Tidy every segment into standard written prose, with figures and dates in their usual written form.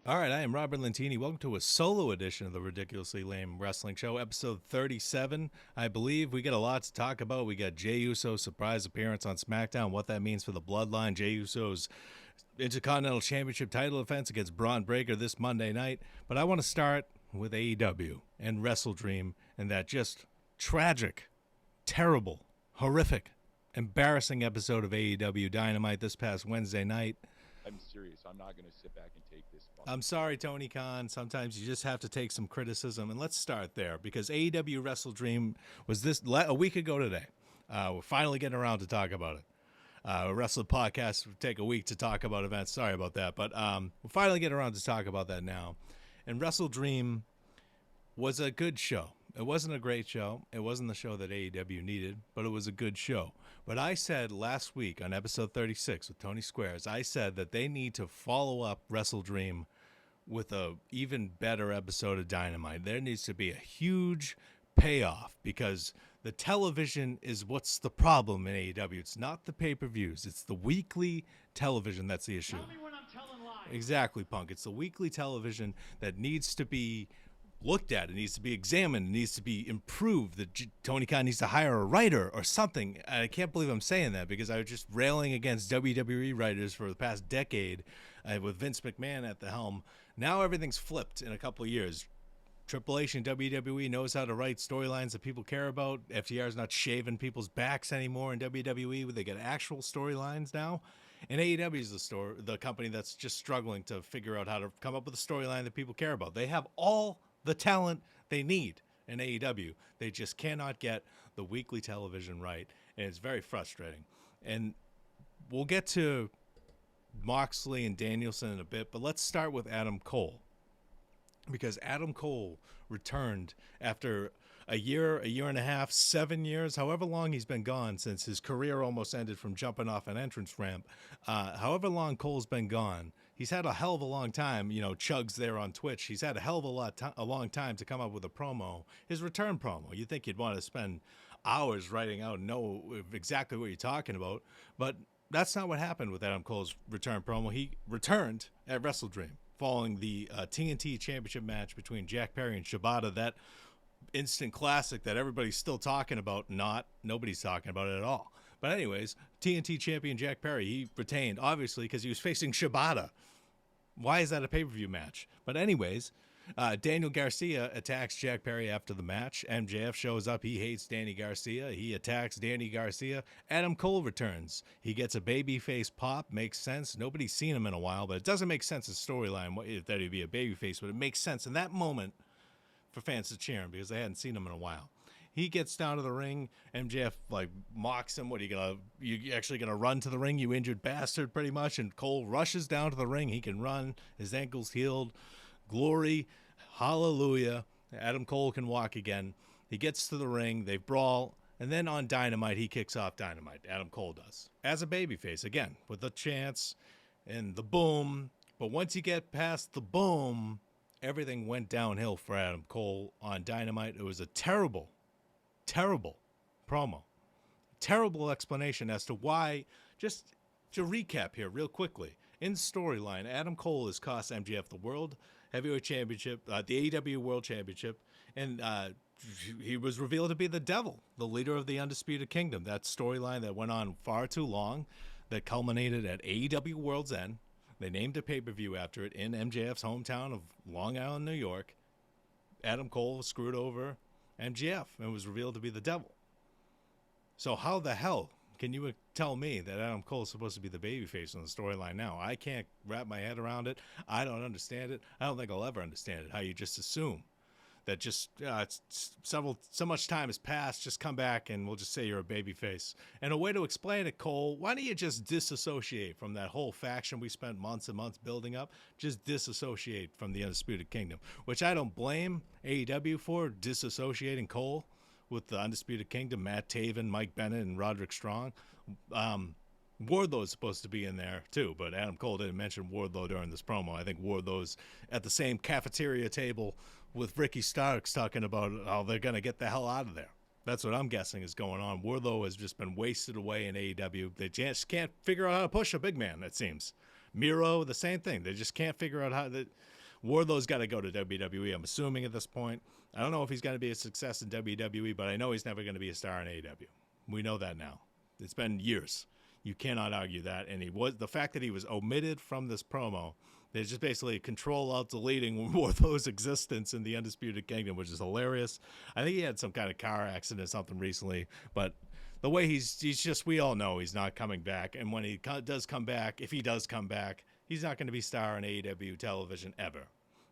All right, I am Robert Lentini. Welcome to a solo edition of the Ridiculously Lame Wrestling Show, episode 37. I believe we got a lot to talk about. We got Jey Uso's surprise appearance on SmackDown, what that means for the Bloodline, Jey Uso's Intercontinental Championship title defense against Bron Breakker this Monday night. But I want to start with AEW and WrestleDream and that just tragic, terrible, horrific, embarrassing episode of AEW Dynamite this past Wednesday night. I'm serious. I'm not going to sit back and take this. I'm sorry, Tony Khan. Sometimes you just have to take some criticism. And let's start there because AEW WrestleDream was this a week ago today. We're finally getting around to talk about it. Wrestling podcasts take a week to talk about events. Sorry about that. But we're finally getting around to talk about that now. And WrestleDream was a good show. It wasn't a great show. It wasn't the show that AEW needed, but it was a good show. But I said last week on episode 36 with Tony Squares, I said that they need to follow up WrestleDream with a even better episode of Dynamite. There needs to be a huge payoff because the television is what's the problem in AEW. It's not the pay-per-views. It's the weekly television that's the issue. Tell me when I'm telling lies. Exactly, Punk. It's the weekly television that needs to be looked at. It needs to be examined. It needs to be improved. Tony Khan needs to hire a writer or something. And I can't believe I'm saying that because I was just railing against WWE writers for the past decade with Vince McMahon at the helm. Now everything's flipped in a couple of years. Triple H and WWE knows how to write storylines that people care about. FTR's not shaving people's backs anymore in WWE. They get actual storylines now. And AEW is the company that's just struggling to figure out how to come up with a storyline that people care about. They have all the talent they need in AEW. They just cannot get the weekly television right, and it's very frustrating. And we'll get to Moxley and Danielson in a bit, but let's start with Adam Cole. Because Adam Cole returned after a year and a half, 7 years, however long he's been gone since his career almost ended from jumping off an entrance ramp. However long Cole's been gone, he's had a hell of a long time. You know, Chug's there on Twitch. He's had a hell of a long time to come up with a promo. His return promo. You'd think you'd want to spend hours writing out and know exactly what you're talking about. But that's not what happened with Adam Cole's return promo. He returned at WrestleDream following the TNT Championship match between Jack Perry and Shibata, that instant classic that everybody's still talking about. Nobody's talking about it at all. But anyways, TNT champion Jack Perry, he retained, obviously, because he was facing Shibata. Why is that a pay-per-view match? But anyways, Daniel Garcia attacks Jack Perry after the match. MJF shows up. He hates Danny Garcia. He attacks Danny Garcia. Adam Cole returns. He gets a babyface pop. Makes sense. Nobody's seen him in a while, but it doesn't make sense as storyline that he'd be a babyface, but it makes sense in that moment for fans to cheer him because they hadn't seen him in a while. He gets down to the ring. MJF mocks him. What are you actually gonna run to the ring, you injured bastard, pretty much? And Cole rushes down to the ring. He can run. His ankle's healed. Glory, hallelujah. Adam Cole can walk again. He gets to the ring. They brawl. And then on Dynamite, he kicks off Dynamite. Adam Cole does. As a babyface, again, with the chance and the boom. But once you get past the boom, everything went downhill for Adam Cole on Dynamite. It was a terrible, terrible promo. Terrible explanation as to why. Just to recap here real quickly. In storyline, Adam Cole has cost MJF the World Heavyweight Championship, the AEW World Championship, and he was revealed to be the Devil, the leader of the Undisputed Kingdom. That storyline that went on far too long, that culminated at AEW World's End. They named a pay-per-view after it in MJF's hometown of Long Island, New York. Adam Cole screwed over MJF and was revealed to be the Devil. So how the hell can you tell me that Adam Cole is supposed to be the babyface on the storyline now? I can't wrap my head around it. I don't understand it. I don't think I'll ever understand it. How you just assume that just so much time has passed, just come back and we'll just say you're a babyface. And a way to explain it, Cole, why don't you just disassociate from that whole faction we spent months and months building up? Just disassociate from the Undisputed Kingdom, which I don't blame AEW for disassociating Cole with the Undisputed Kingdom, Matt Taven, Mike Bennett, and Roderick Strong. Wardlow's supposed to be in there too, but Adam Cole didn't mention Wardlow during this promo. I think Wardlow's at the same cafeteria table with Ricky Starks talking about how they're going to get the hell out of there. That's what I'm guessing is going on. Wardlow has just been wasted away in AEW. They just can't figure out how to push a big man, it seems. Miro, the same thing. They just can't figure out how to... Wardlow's got to go to WWE, I'm assuming at this point. I don't know if he's going to be a success in WWE, but I know he's never going to be a star in AEW. We know that now. It's been years. You cannot argue that. And the fact that he was omitted from this promo, there's just basically Control-Alt deleting Wardlow's existence in the Undisputed Kingdom, which is hilarious. I think he had some kind of car accident or something recently, but the way he's just, we all know he's not coming back. And when he does come back, if he does come back, he's not going to be star on AEW television ever.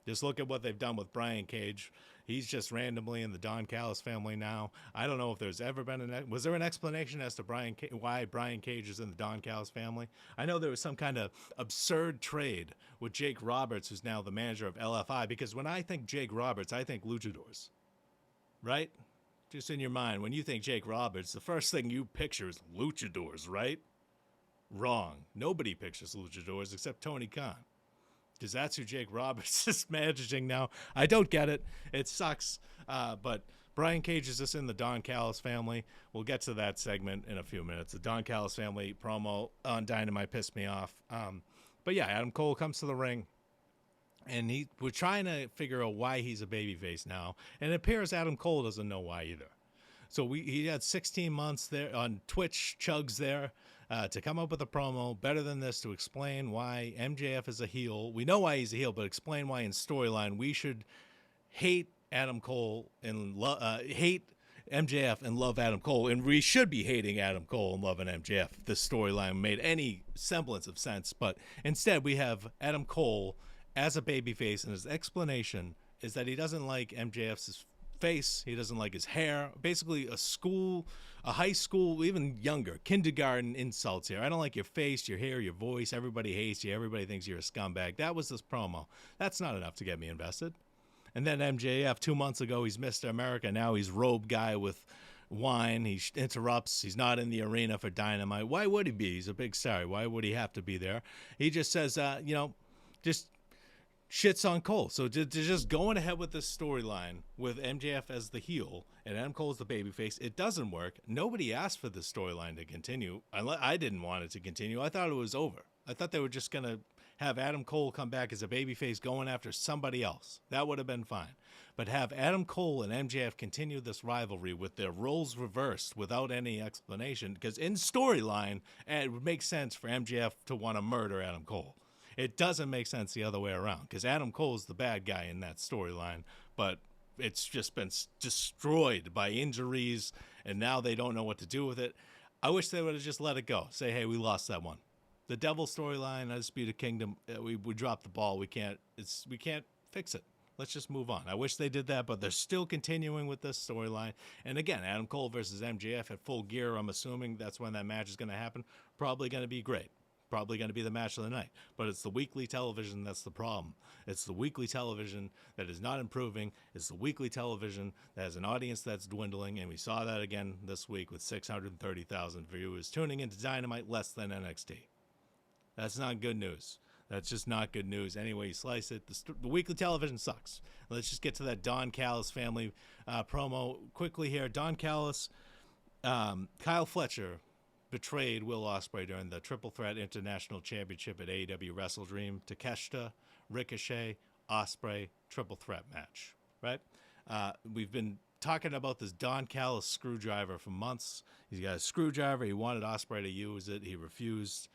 Just look at what they've done with Brian Cage. He's just randomly in the Don Callis family now. I don't know if there's ever been was there an explanation as to why Brian Cage is in the Don Callis family? I know there was some kind of absurd trade with Jake Roberts, who's now the manager of LFI, because when I think Jake Roberts, I think luchadors, right? Just in your mind, when you think Jake Roberts, the first thing you picture is luchadors, right? Wrong. Nobody pictures luchadors except Tony Khan. Because that's who Jake Roberts is managing now. I don't get it. It sucks. But Brian Cage is just in the Don Callis family. We'll get to that segment in a few minutes. The Don Callis family promo on Dynamite pissed me off. But yeah, Adam Cole comes to the ring. And we're trying to figure out why he's a babyface now. And it appears Adam Cole doesn't know why either. So he had 16 months there on Twitch, chugs there, to come up with a promo better than this to explain why MJF is a heel. We know why he's a heel, but explain why in storyline we should hate Adam Cole and hate MJF and love Adam Cole. And we should be hating Adam Cole and loving MJF if this storyline made any semblance of sense. But instead we have Adam Cole as a babyface, and his explanation is that he doesn't like MJF's face, he doesn't like his hair. Basically a high school, even younger, kindergarten insults here. I don't like your face, your hair, your voice. Everybody hates you. Everybody thinks you're a scumbag. That was this promo. That's not enough to get me invested. And then MJF, 2 months ago, he's Mr. America. Now he's robe guy with wine. He interrupts. He's not in the arena for Dynamite. Why would he be? He's a big star. Why would he have to be there? He just says, just shits on Cole. So just going ahead with this storyline with MJF as the heel and Adam Cole as the babyface, it doesn't work. Nobody asked for this storyline to continue. I didn't want it to continue. I thought it was over. I thought they were just going to have Adam Cole come back as a babyface going after somebody else. That would have been fine. But have Adam Cole and MJF continue this rivalry with their roles reversed without any explanation, because in storyline, it would make sense for MJF to want to murder Adam Cole. It doesn't make sense the other way around, because Adam Cole's the bad guy in that storyline, but it's just been destroyed by injuries, and now they don't know what to do with it. I wish they would have just let it go. Say, hey, we lost that one. The Devil storyline, Undisputed Kingdom, we dropped the ball. We can't fix it. Let's just move on. I wish they did that, but they're still continuing with this storyline. And again, Adam Cole versus MJF at Full Gear, I'm assuming that's when that match is going to happen. Probably going to be great. Probably going to be the match of the night. But it's the weekly television that's the problem. It's the weekly television that is not improving. It's the weekly television that has an audience that's dwindling, and we saw that again this week with 630,000 viewers tuning into Dynamite, less than NXT. That's not good news. That's just not good news. Any way you slice it, the weekly television sucks. Let's just get to that Don Callis family promo quickly here. Don Callis, Kyle Fletcher betrayed Will Ospreay during the Triple Threat International Championship at AEW WrestleDream. Takeshita, Ricochet, Ospreay, Triple Threat match, right? We've been talking about this Don Callis screwdriver for months. He's got a screwdriver. He wanted Ospreay to use it. He refused.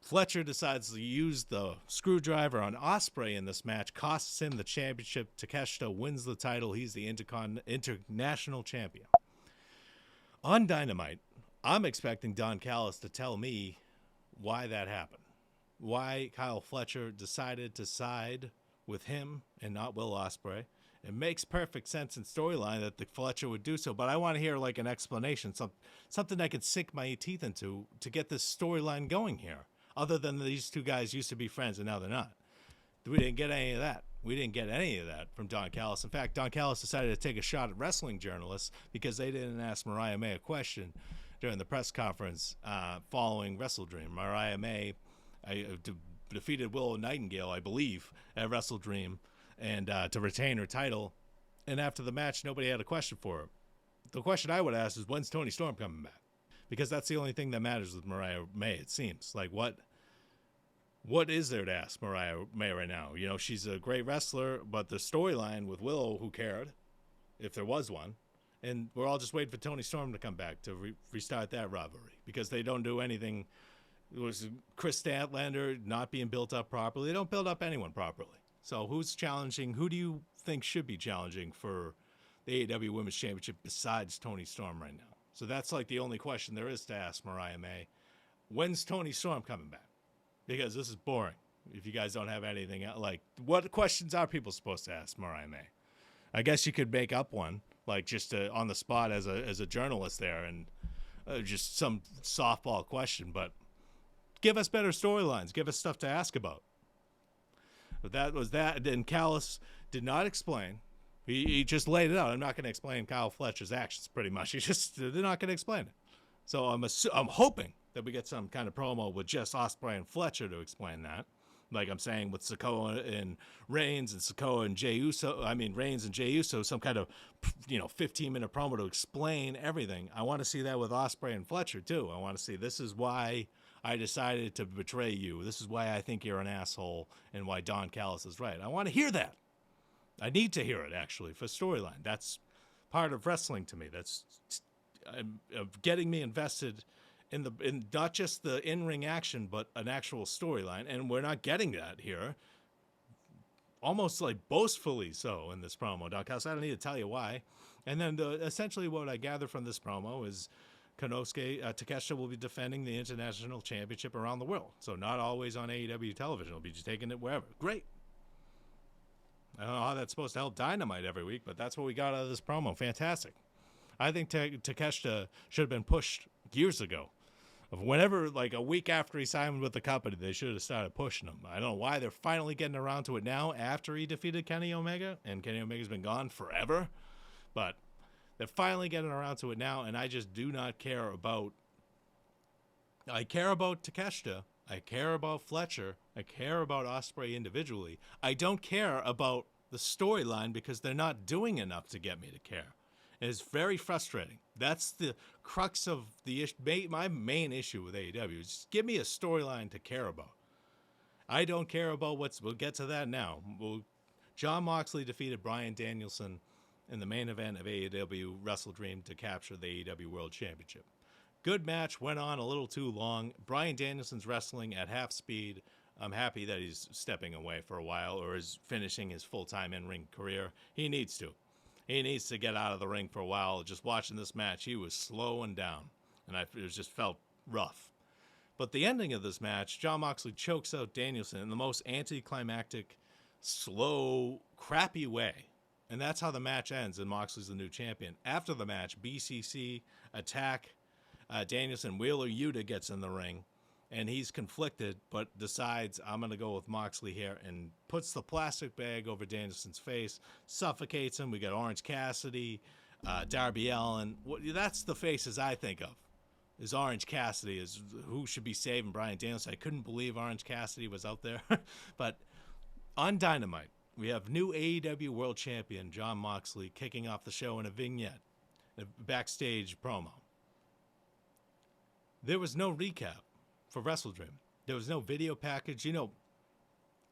Fletcher decides to use the screwdriver on Ospreay in this match, costs him the championship. Takeshita wins the title. He's the international champion. On Dynamite, I'm expecting Don Callis to tell me why that happened. Why Kyle Fletcher decided to side with him and not Will Ospreay. It makes perfect sense in storyline that the Fletcher would do so, but I want to hear like an explanation, something I could sink my teeth into to get this storyline going here, other than these two guys used to be friends and now they're not. We didn't get any of that. We didn't get any of that from Don Callis. In fact, Don Callis decided to take a shot at wrestling journalists because they didn't ask Mariah May a question during the press conference following WrestleDream. Mariah May defeated Willow Nightingale, I believe, at WrestleDream, and to retain her title. And after the match, nobody had a question for her. The question I would ask is, when's Toni Storm coming back? Because that's the only thing that matters with Mariah May, it seems. Like, what What is there to ask Mariah May right now? You know, she's a great wrestler, but the storyline with Willow, who cared, if there was one, and we're all just waiting for Tony Storm to come back to restart that rivalry because they don't do anything. It was Chris Statlander not being built up properly. They don't build up anyone properly. So who's challenging? Who do you think should be challenging for the AEW Women's Championship besides Tony Storm right now? So that's like the only question there is to ask Mariah May. When's Tony Storm coming back? Because this is boring. If you guys don't have anything else, like, what questions are people supposed to ask Mariah May? I guess you could make up one, like just on the spot as a journalist there, and just some softball question. But give us better storylines. Give us stuff to ask about. But that was that. And Callis did not explain. He just laid it out. I'm not going to explain Kyle Fletcher's actions. Pretty much, they're not going to explain it. So I'm hoping that we get some kind of promo with just Ospreay and Fletcher to explain that. Like I'm saying with Sikoa and Reigns and Sikoa and Jey Uso. I mean Reigns and Jey Uso. Some kind of 15-minute promo to explain everything. I want to see that with Ospreay and Fletcher too. I want to see this is why I decided to betray you. This is why I think you're an asshole and why Don Callis is right. I want to hear that. I need to hear it actually for storyline. That's part of wrestling to me. That's getting me invested in not just the in-ring action, but an actual storyline. And we're not getting that here. Almost like boastfully so in this promo, Don Callis. I don't need to tell you why. And then essentially what I gather from this promo is Konosuke Takeshita will be defending the International Championship around the world. So not always on AEW television. He'll be just taking it wherever. Great. I don't know how that's supposed to help Dynamite every week, but that's what we got out of this promo. Fantastic. I think Takeshita should have been pushed years ago. Whenever, like a week after he signed with the company, they should have started pushing him. I don't know why they're finally getting around to it now after he defeated Kenny Omega, and Kenny Omega's been gone forever. But they're finally getting around to it now, and I just do not care about... I care about Takeshita. I care about Fletcher. I care about Ospreay individually. I don't care about the storyline because they're not doing enough to get me to care. And it's very frustrating. That's the crux of the issue. My main issue with AEW is just give me a storyline to care about. I don't care about we'll get to that now. Jon Moxley defeated Bryan Danielson in the main event of AEW WrestleDream to capture the AEW World Championship. Good match, went on a little too long. Bryan Danielson's wrestling at half speed. I'm happy that he's stepping away for a while or is finishing his full-time in-ring career. He needs to. He needs to get out of the ring for a while. Just watching this match, he was slowing down, and it just felt rough. But the ending of this match, Jon Moxley chokes out Danielson in the most anticlimactic, slow, crappy way. And that's how the match ends, and Moxley's the new champion. After the match, BCC attack Danielson. Wheeler Yuta gets in the ring, and he's conflicted, but decides, I'm going to go with Moxley here, and puts the plastic bag over Danielson's face, suffocates him. We got Orange Cassidy, Darby Allin. That's the faces I think of, is Orange Cassidy, is who should be saving Bryan Danielson. I couldn't believe Orange Cassidy was out there. But on Dynamite, we have new AEW World Champion Jon Moxley kicking off the show in a vignette, a backstage promo. There was no recap for WrestleDream. There was no video package. You know,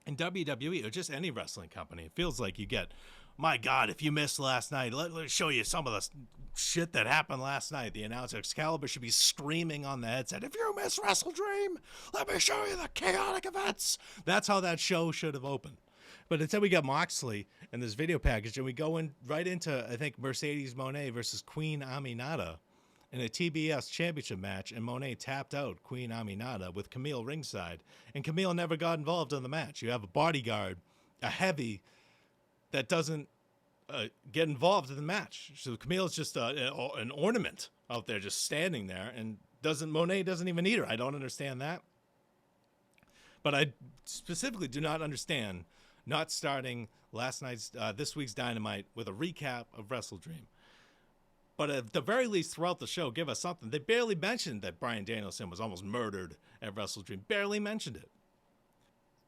in WWE or just any wrestling company, it feels like you get, my God, if you missed last night, let me show you some of the shit that happened last night. The announcer Excalibur should be screaming on the headset, if you missed WrestleDream, let me show you the chaotic events. That's how that show should have opened. But instead we got Moxley and this video package, and we go in right into, I think, Mercedes Moné versus Queen Aminata in a TBS championship match, and Monet tapped out Queen Aminata with Camille ringside, and Camille never got involved in the match. You have a bodyguard, a heavy, that doesn't get involved in the match. So Camille's just an ornament out there just standing there, and Monet doesn't even need her. I don't understand that. But I specifically do not understand not starting this week's Dynamite with a recap of WrestleDream. But at the very least, throughout the show, give us something. They barely mentioned that Bryan Danielson was almost murdered at WrestleDream. Barely mentioned it.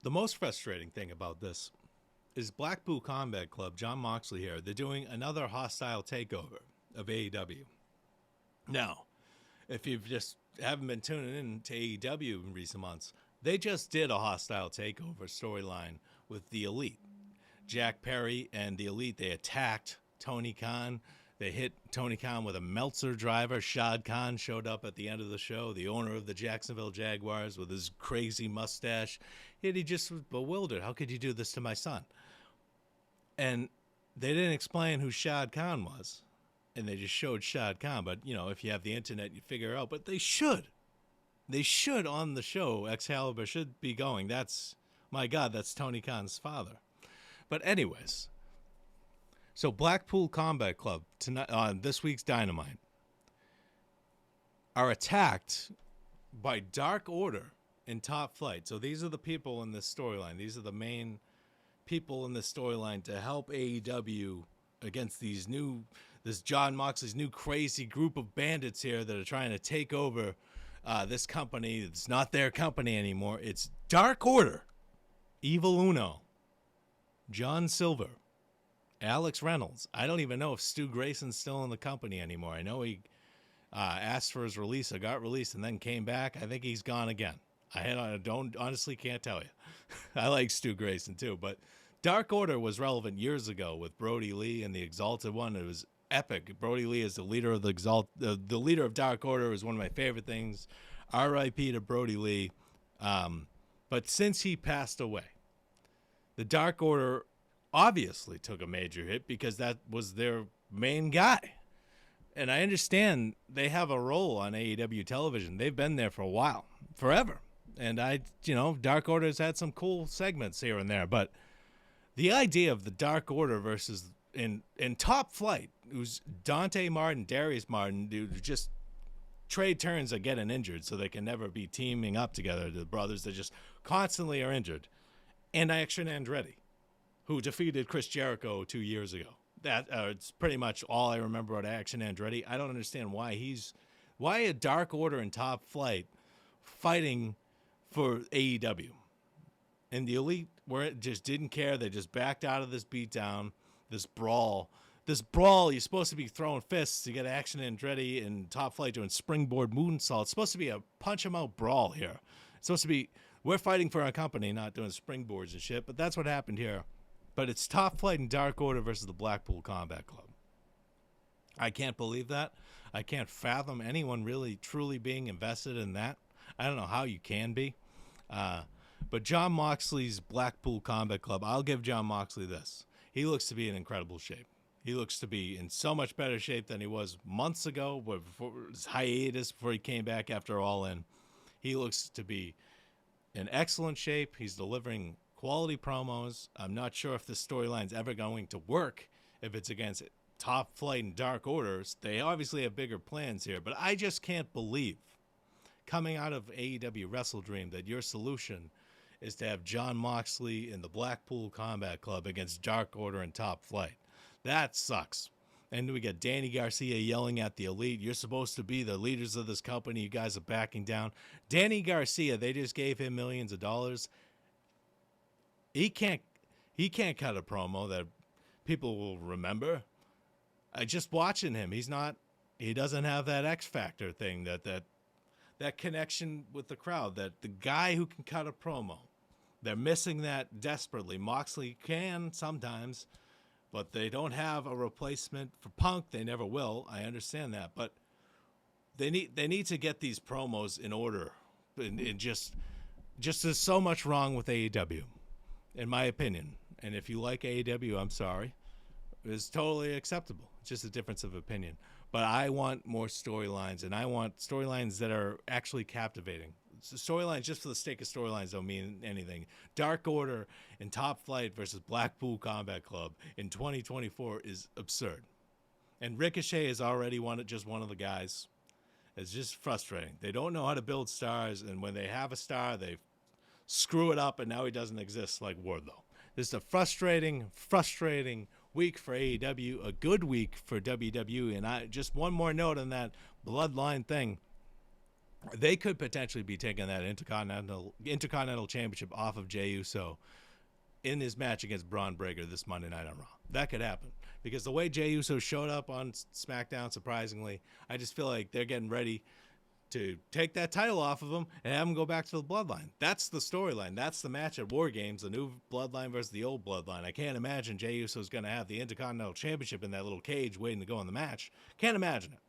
The most frustrating thing about this is Blackpool Combat Club, Jon Moxley here. They're doing another hostile takeover of AEW. Now, if you just haven't been tuning in to AEW in recent months, They just did a hostile takeover storyline with the Elite. Jack Perry and the Elite, they attacked Tony Khan. They hit Tony Khan with a Meltzer driver. Shad Khan showed up at the end of the show, the owner of the Jacksonville Jaguars, with his crazy mustache. And he just was bewildered. How could you do this to my son? And they didn't explain who Shad Khan was. And they just showed Shad Khan. But, you know, if you have the internet, you figure it out. But they should. They should on the show. Excalibur should be going. That's, my God, that's Tony Khan's father. But anyways, so Blackpool Combat Club tonight on this week's Dynamite are attacked by Dark Order in Top Flight. So these are the people in this storyline. These are the main people in this storyline to help AEW against this Jon Moxley's new crazy group of bandits here that are trying to take over this company. It's not their company anymore. It's Dark Order, Evil Uno, John Silver, Alex Reynolds. I don't even know if Stu Grayson's still in the company anymore. I know he asked for his release, or got released, and then came back. I think he's gone again. I don't honestly can't tell you. I like Stu Grayson too, but Dark Order was relevant years ago with Brody Lee and the Exalted One. It was epic. Brody Lee is the leader of the leader of Dark Order is one of my favorite things. R.I.P. to Brody Lee. But since he passed away, the Dark Order obviously took a major hit because that was their main guy. And I understand they have a role on AEW television. They've been there for a while, forever. And Dark Order's had some cool segments here and there. But the idea of the Dark Order versus in Top Flight, who's Dante Martin, Darius Martin, dude, just trade turns are getting injured, so they can never be teaming up together. The brothers that just constantly are injured. And Action Andretti, who defeated Chris Jericho 2 years ago. It's pretty much all I remember about Action Andretti. I don't understand why a Dark Order in Top Flight fighting for AEW. And the Elite just didn't care. They just backed out of this beatdown, this brawl. This brawl, you're supposed to be throwing fists. You get Action Andretti and Top Flight doing springboard moonsault. It's supposed to be a punch-em-out brawl here. It's supposed to be, we're fighting for our company, not doing springboards and shit. But that's what happened here. But it's Top Flight and Dark Order versus the Blackpool Combat Club. I can't believe that. I can't fathom anyone really truly being invested in that. I don't know how you can be. But Jon Moxley's Blackpool Combat Club, I'll give Jon Moxley this. He looks to be in incredible shape. He looks to be in so much better shape than he was months ago, before his hiatus, before he came back after All In. He looks to be in excellent shape. He's delivering quality promos. I'm not sure if this storyline's ever going to work if it's against Top Flight and Dark Orders. They obviously have bigger plans here, but I just can't believe, coming out of AEW WrestleDream, that your solution is to have Jon Moxley in the Blackpool Combat Club against Dark Order and Top Flight. That sucks. And we got Danny Garcia yelling at the Elite. You're supposed to be the leaders of this company. You guys are backing down. Danny Garcia, they just gave him millions of dollars. He can't cut a promo that people will remember. Just watching him, he doesn't have that X Factor thing, that connection with the crowd, that the guy who can cut a promo. They're missing that desperately. Moxley can sometimes, but they don't have a replacement for Punk. They never will. I understand that, but they need to get these promos in order. And just there's so much wrong with AEW, in my opinion. And if you like AEW, I'm sorry. It's totally acceptable. It's just a difference of opinion. But I want more storylines, and I want storylines that are actually captivating. Storylines just for the sake of storylines don't mean anything. Dark Order and Top Flight versus Blackpool Combat Club in 2024 is absurd. And Ricochet is already just one of the guys. It's just frustrating. They don't know how to build stars, and when they have a star, they screw it up, and now he doesn't exist like Wardlow. This is a frustrating week for AEW, a good week for WWE. And just one more note on that Bloodline thing. They could potentially be taking that Intercontinental Championship off of Jey Uso in his match against Bron Breakker this Monday night on Raw. That could happen. Because the way Jey Uso showed up on SmackDown, surprisingly, I just feel like they're getting ready to take that title off of him and have him go back to the Bloodline. That's the storyline. That's the match at War Games, the new Bloodline versus the old Bloodline. I can't imagine Jey Uso is going to have the Intercontinental Championship in that little cage waiting to go in the match. Can't imagine it.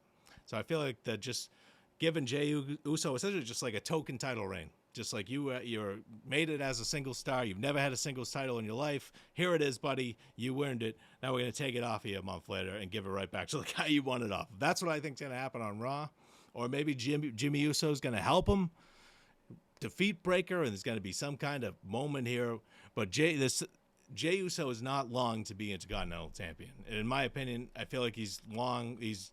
So I feel like that just giving Jey Uso essentially just like a token title reign. Just like you're made it as a single star. You've never had a singles title in your life. Here it is, buddy. You earned it. Now we're going to take it off of you a month later and give it right back to the guy you won it off. That's what I think is going to happen on Raw. Or maybe Jimmy Uso is going to help him defeat Breakker, and there's going to be some kind of moment here. But Jey Uso is not long to be Intercontinental Champion. And in my opinion, I feel like he's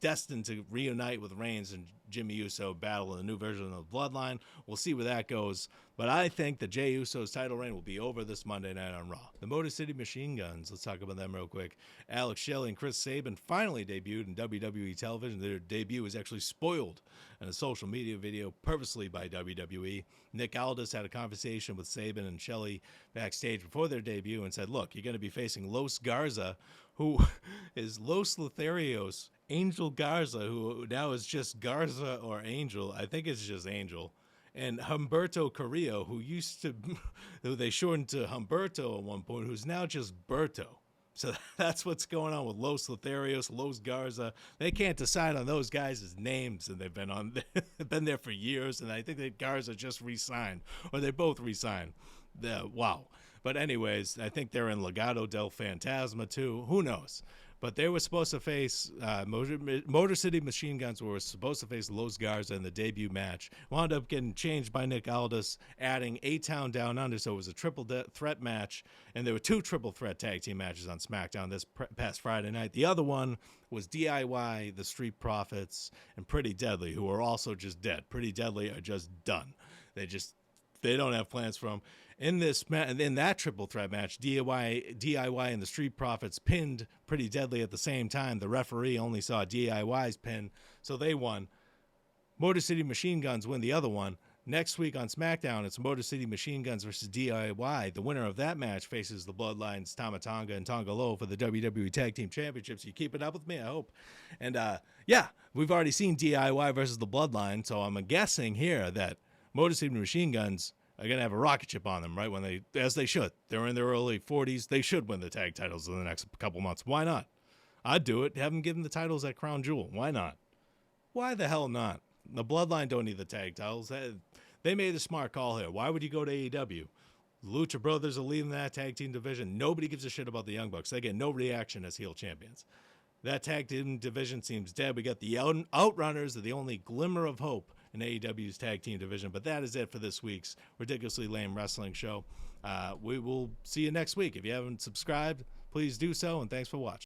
destined to reunite with Reigns and Jimmy Uso battle in the new version of the Bloodline. We'll see where that goes. But I think that Jey Uso's title reign will be over this Monday night on Raw. The Motor City Machine Guns, let's talk about them real quick. Alex Shelley and Chris Sabin finally debuted in WWE television. Their debut was actually spoiled in a social media video purposely by WWE. Nick Aldis had a conversation with Sabin and Shelley backstage before their debut and said, look, you're going to be facing Los Garza, who is Los Lotharios, Angel Garza, who now is just Garza or Angel. I think it's just Angel. And Humberto Carrillo, who they shortened to Humberto at one point, who's now just Berto. So that's what's going on with Los Lotharios, Los Garza. They can't decide on those guys' names, and they've been there for years. And I think that Garza just re-signed, or they both re-signed. Wow. But anyways, I think they're in Legado del Fantasma too. Who knows? But they were supposed to face Motor City Machine Guns were supposed to face Los Garza in the debut match. Wound up getting changed by Nick Aldis, adding A-Town Down Under, so it was a triple threat match. And there were 2 triple threat tag team matches on SmackDown this past Friday night. The other one was DIY, the Street Profits, and Pretty Deadly, who are also just dead. Pretty Deadly are just done. They don't have plans for them. In that triple threat match, DIY and the Street Profits pinned Pretty Deadly at the same time. The referee only saw DIY's pin, so they won. Motor City Machine Guns win the other one. Next week on SmackDown, it's Motor City Machine Guns versus DIY. The winner of that match faces the Bloodlines, Tama Tonga and Tonga Loa for the WWE Tag Team Championships. You keeping up with me, I hope. And we've already seen DIY versus the Bloodline, so I'm guessing here that Motor City Machine Guns are going to have a rocket ship on them, right? As they should. They're in their early 40s. They should win the tag titles in the next couple months. Why not? I'd do it. Have them give them the titles at Crown Jewel. Why not? Why the hell not? The Bloodline don't need the tag titles. They made a smart call here. Why would you go to AEW? Lucha Brothers are leading that tag team division. Nobody gives a shit about the Young Bucks. They get no reaction as heel champions. That tag team division seems dead. We got the Outrunners, are the only glimmer of hope in AEW's tag team division. But that is it for this week's Ridiculously Lame Wrestling Show. We will see you next week. If you haven't subscribed, please do so, and thanks for watching.